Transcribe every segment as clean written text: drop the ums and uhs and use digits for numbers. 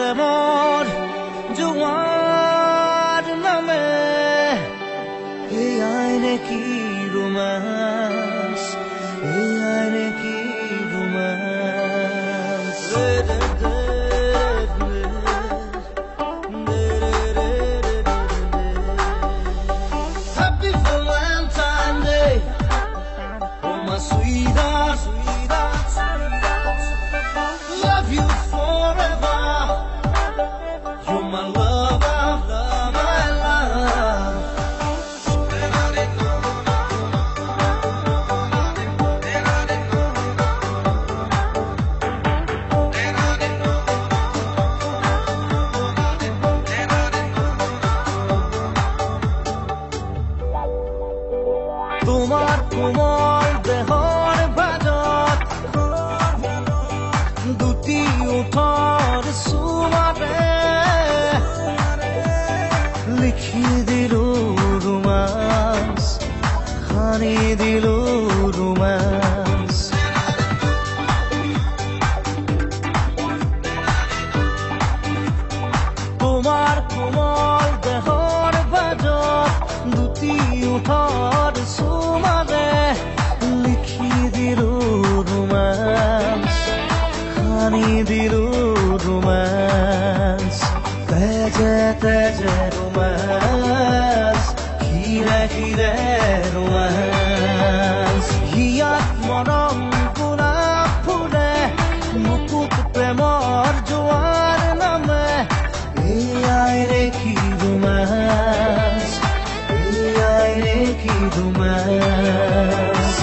প্ৰেমৰ জোৱাৰ নামে এয়াই নেকি ৰোমাঞ্চ এয়াই নেকি ৰোমাঞ্চ Happy Valentine's Day Oh my sweetheart Love you forever You're my lover my love তোমার কোমল দেহৰ বাজত দুটি ওঠৰ চুমাৰে লিখি দিলো ৰোমাঞ্চ সানি দিলো ৰোমাঞ্চ তোমাৰ কোমল দেহৰ বাজত দুটি ওঠৰ চুমাৰে লিখি দিলো ৰোমাঞ্চ সানি দিলো ৰোমাঞ্চ তেজে তেজে ৰোমাঞ্চ হিৰে হিৰে ৰোমাঞ্চ হিয়াত মৰম গোলাপ ফুলে মুকুট প্ৰেমৰ জোৱাৰ নামে এয়াই নেকি ৰোমাঞ্চ এয়াই নেকি ৰোমাঞ্চ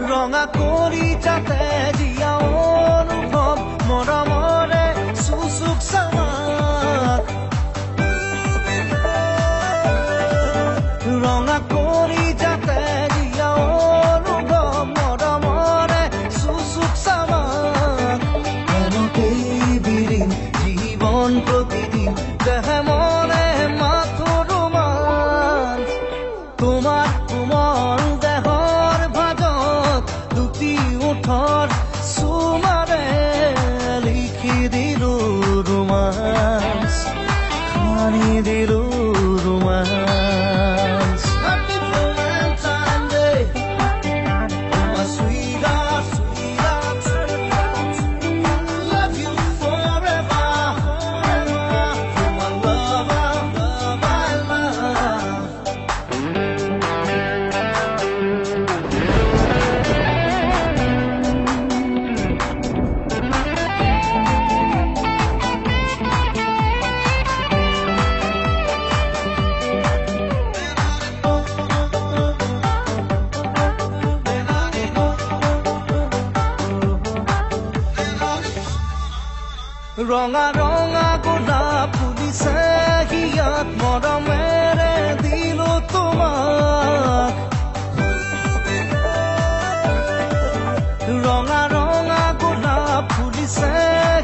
ৰঙা কৰি যাতে দিয়া অনুভৱ মৰমৰে চুচুক চামাক ৰঙা কৰি যাতে দিয়া অনুভৱ মৰমৰে চুচুক চামাক এনেকেই বিৰিম জীৱন প্ৰতিদিন দেহে মনে মাথো ৰোমাঞ্চ তোমাৰ কোমল দেহৰ ভাজত দুটি ওঠৰ চুমাৰে লিখি দিলো ৰোমাঞ্চ সানি দিলো ৰোমাঞ্চ Happy Valentine's Day Oh my sweetheart Love you forever You're my lover my love ৰঙা ৰঙা গোলাপ ফুলিছে হিয়াত মৰমেৰে দিলো তোমাক ৰঙা ৰঙা গোলাপ ফুলিছে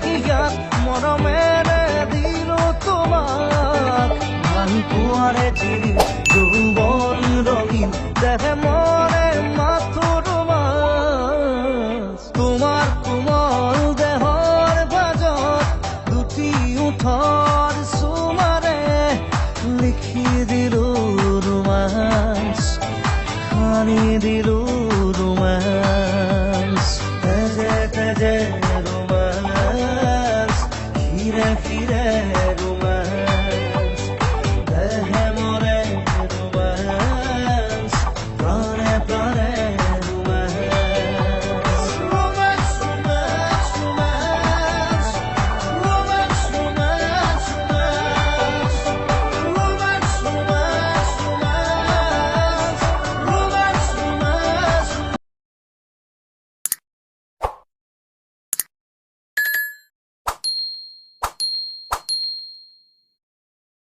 হিয়াত মৰমেৰে দিলো তোমাক ভাল পোৱাৰে চিৰিম যৌৱন ৰঙীন দেহে মনে মাথো ৰোমাঞ্চ তোমাৰ কোমল দেহৰ ভাজত দুটি ওঠৰ চুমাৰে লিখি দিলো ৰোমাঞ্চ সানি দিলো ৰোমাঞ্চ তেজে তেজে ৰোমাঞ্চ হিৰে হিৰে